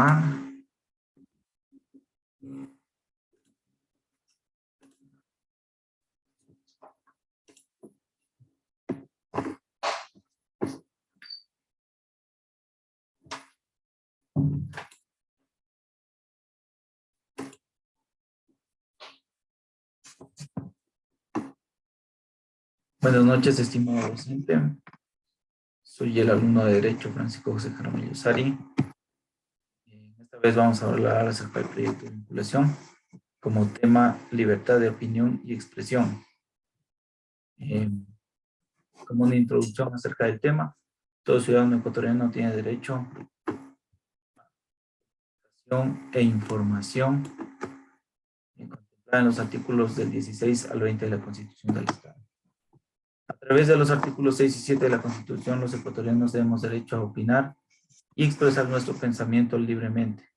continuar. Buenas noches, estimado docente. Soy el alumno de Derecho Francisco José Jaramillo Sari. Esta vez vamos a hablar acerca del proyecto de vinculación como tema libertad de opinión y expresión. Como una introducción acerca del tema, todo ciudadano ecuatoriano tiene derecho a educación e información contemplada en los artículos del 16 al 20 de la Constitución del Estado. A través de los artículos 6 y 7 de la Constitución, los ecuatorianos tenemos derecho a opinar y expresar nuestro pensamiento libremente.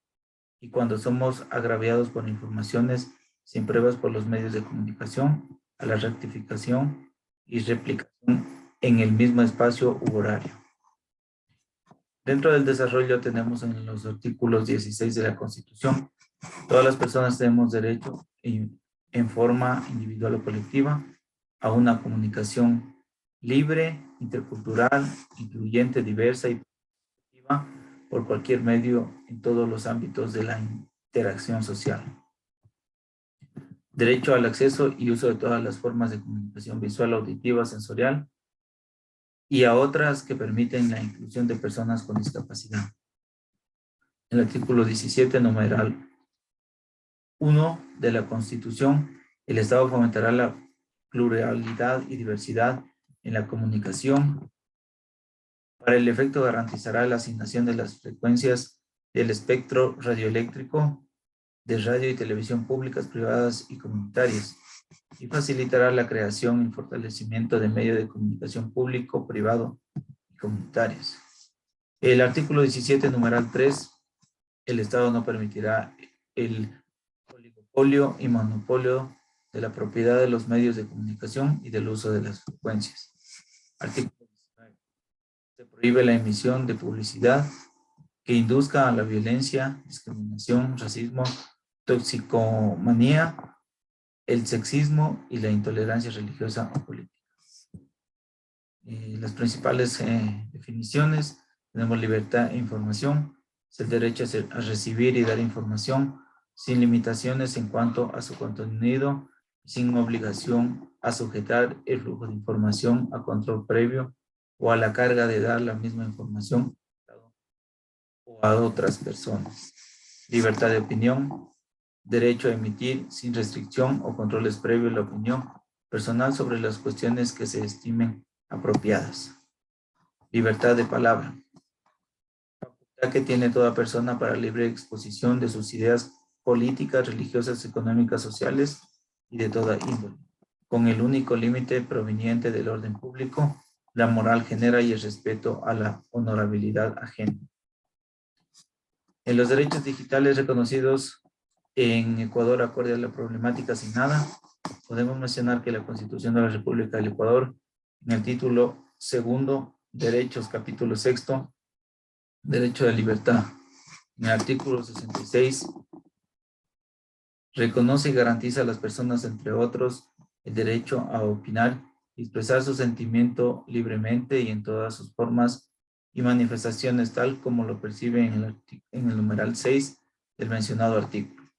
Y cuando somos agraviados por informaciones sin pruebas por los medios de comunicación, a la rectificación y replicación en el mismo espacio u horario. Dentro del desarrollo tenemos en los artículos 16 de la Constitución, todas las personas tenemos derecho en forma individual o colectiva a una comunicación libre, intercultural, incluyente, diversa y positiva por cualquier medio en todos los ámbitos de la interacción social. Derecho al acceso y uso de todas las formas de comunicación visual, auditiva, sensorial y a otras que permiten la inclusión de personas con discapacidad. El artículo 17, numeral 1 de la Constitución, el Estado fomentará la pluralidad y diversidad en la comunicación. Para el efecto garantizará la asignación de las frecuencias del espectro radioeléctrico de radio y televisión públicas, privadas y comunitarias, y facilitará la creación y fortalecimiento de medios de comunicación público, privado y comunitarios. El artículo 17, numeral 3, el Estado no permitirá el oligopolio y monopolio de la propiedad de los medios de comunicación y del uso de las frecuencias. Artículo 19. Se prohíbe la emisión de publicidad que induzca a la violencia, discriminación, racismo, toxicomanía, el sexismo y la intolerancia religiosa o política. Las principales definiciones: tenemos libertad e información, es el derecho a recibir y dar información sin limitaciones en cuanto a su contenido, sin obligación a sujetar el flujo de información a control previo o a la carga de dar la misma información o a otras personas. Libertad de opinión, derecho a emitir sin restricción o controles previos la opinión personal sobre las cuestiones que se estimen apropiadas. Libertad de palabra, facultad que tiene toda persona para libre exposición de sus ideas políticas, religiosas, económicas, sociales y de toda índole, con el único límite proveniente del orden público, la moral genera y el respeto a la honorabilidad ajena. En los derechos digitales reconocidos en Ecuador acorde a la problemática asignada, podemos mencionar que la Constitución de la República del Ecuador, en el título segundo, Derechos, capítulo sexto, Derecho de libertad, en el artículo 66, reconoce y garantiza a las personas, entre otros, el derecho a opinar y expresar su sentimiento libremente y en todas sus formas y manifestaciones, tal como lo percibe en el numeral 6 del mencionado artículo.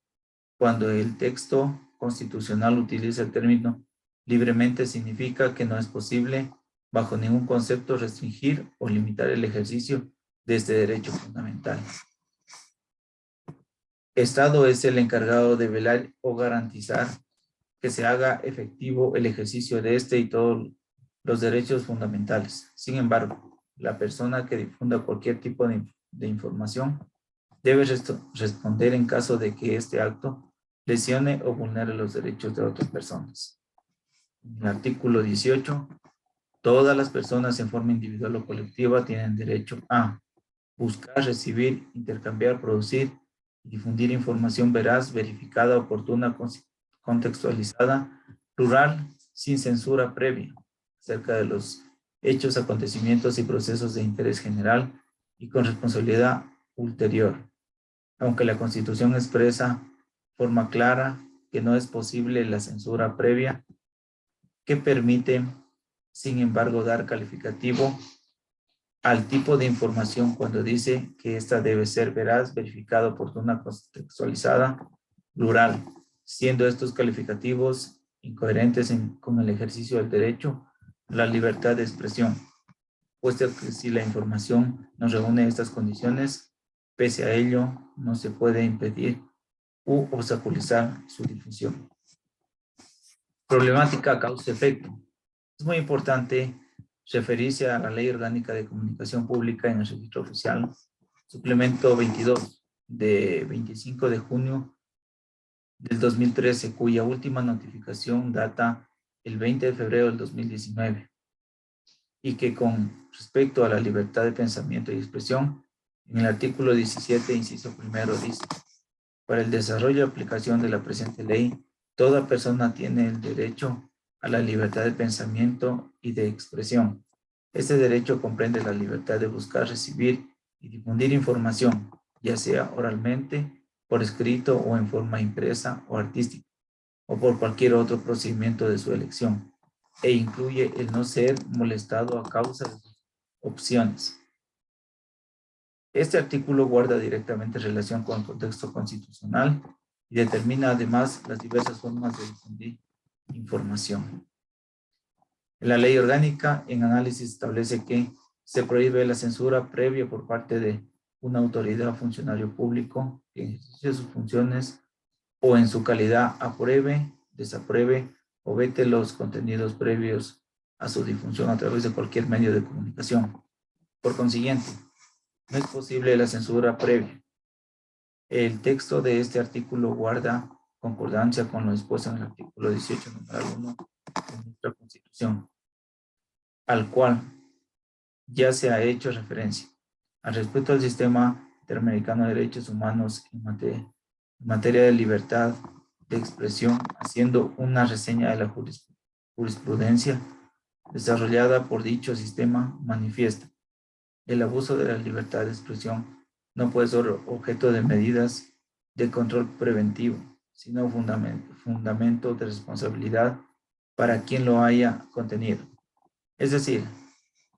Cuando el texto constitucional utiliza el término libremente, significa que no es posible, bajo ningún concepto, restringir o limitar el ejercicio de este derecho fundamental. Estado es el encargado de velar o garantizar que se haga efectivo el ejercicio de este y todos los derechos fundamentales. Sin embargo, la persona que difunda cualquier tipo de información debe responder en caso de que este acto lesione o vulnere los derechos de otras personas. En el artículo 18, todas las personas en forma individual o colectiva tienen derecho a buscar, recibir, intercambiar, producir y difundir información veraz, verificada, oportuna, contextualizada, plural, sin censura previa, acerca de los hechos, acontecimientos y procesos de interés general y con responsabilidad ulterior. aunque la Constitución expresa de forma clara que no es posible la censura previa, que permite, sin embargo, dar calificativo al tipo de información cuando dice que ésta debe ser veraz, verificada, oportuna, contextualizada, plural, siendo estos calificativos incoherentes con el ejercicio del derecho a la libertad de expresión, puesto que si la información no reúne estas condiciones, pese a ello, no se puede impedir u obstaculizar su difusión. Problemática causa-efecto. Es muy importante referirse a la Ley Orgánica de Comunicación Pública en el Registro Oficial, suplemento 22 de 25 de junio del 2013, cuya última notificación data el 20 de febrero del 2019, y que con respecto a la libertad de pensamiento y expresión, en el artículo 17, inciso primero, dice: para el desarrollo y aplicación de la presente ley, toda persona tiene el derecho a la libertad de pensamiento y de expresión. Este derecho comprende la libertad de buscar, recibir y difundir información, ya sea oralmente, por escrito o en forma impresa o artística, o por cualquier otro procedimiento de su elección, e incluye el no ser molestado a causa de sus opciones. Este artículo guarda directamente relación con el contexto constitucional y determina además las diversas formas de difundir información. La ley orgánica en análisis establece que se prohíbe la censura previa por parte de una autoridad o funcionario público que ejerce sus funciones o en su calidad apruebe, desapruebe o vete los contenidos previos a su difusión a través de cualquier medio de comunicación. Por consiguiente, no es posible la censura previa. El texto de este artículo guarda concordancia con lo dispuesto en el artículo 18, numeral 1 de nuestra Constitución, al cual ya se ha hecho referencia. Al respecto al sistema interamericano de derechos humanos en materia de libertad de expresión, haciendo una reseña de la jurisprudencia desarrollada por dicho sistema, manifiesta: el abuso de la libertad de expresión no puede ser objeto de medidas de control preventivo, sino fundamento de responsabilidad para quien lo haya contenido. Es decir,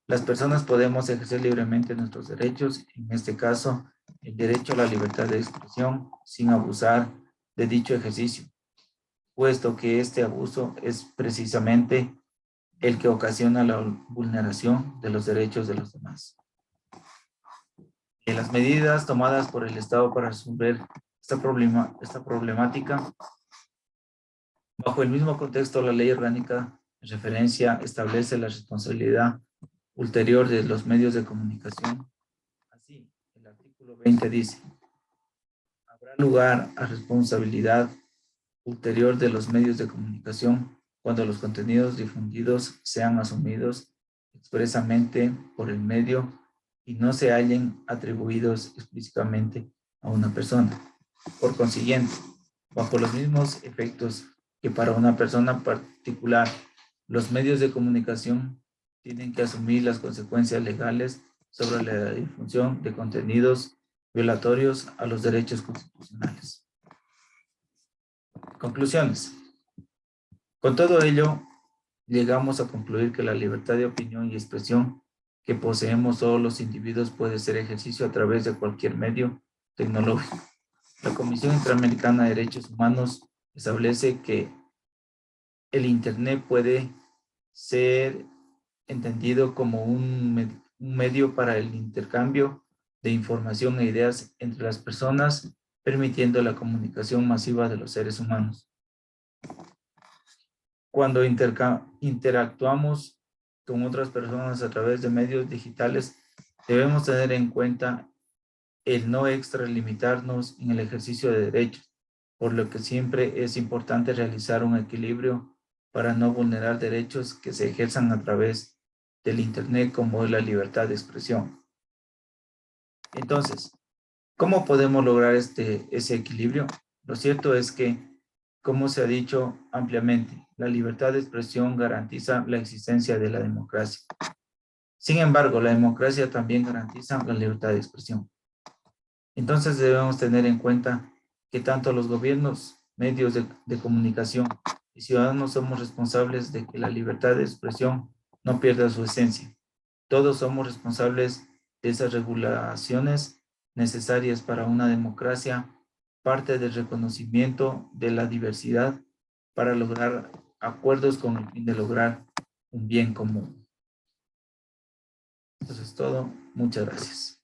las personas podemos ejercer libremente nuestros derechos, en este caso, el derecho a la libertad de expresión, sin abusar de dicho ejercicio, puesto que este abuso es precisamente el que ocasiona la vulneración de los derechos de los demás. Las medidas tomadas por el Estado para resolver esta problemática, bajo el mismo contexto, la Ley Orgánica en referencia establece la responsabilidad ulterior de los medios de comunicación. Así, el artículo 20 dice: habrá lugar a responsabilidad ulterior de los medios de comunicación cuando los contenidos difundidos sean asumidos expresamente por el medio y no se hallen atribuidos explícitamente a una persona. Por consiguiente, bajo los mismos efectos que para una persona particular, los medios de comunicación tienen que asumir las consecuencias legales sobre la difusión de contenidos violatorios a los derechos constitucionales. Conclusiones. Con todo ello, llegamos a concluir que la libertad de opinión y expresión que poseemos todos los individuos puede ser ejercicio a través de cualquier medio tecnológico. La Comisión Interamericana de Derechos Humanos establece que el Internet puede ser entendido como un medio para el intercambio de información e ideas entre las personas, permitiendo la comunicación masiva de los seres humanos. Cuando interactuamos con otras personas a través de medios digitales, debemos tener en cuenta el no extralimitarnos en el ejercicio de derechos, por lo que siempre es importante realizar un equilibrio para no vulnerar derechos que se ejerzan a través del Internet, como es la libertad de expresión. Entonces, ¿cómo podemos lograr ese equilibrio? Lo cierto es que, como se ha dicho ampliamente, la libertad de expresión garantiza la existencia de la democracia. Sin embargo, la democracia también garantiza la libertad de expresión. Entonces debemos tener en cuenta que tanto los gobiernos, medios de comunicación y ciudadanos somos responsables de que la libertad de expresión no pierda su esencia. Todos somos responsables de esas regulaciones necesarias para una democracia, parte del reconocimiento de la diversidad para lograr acuerdos con el fin de lograr un bien común. Eso es todo. Muchas gracias.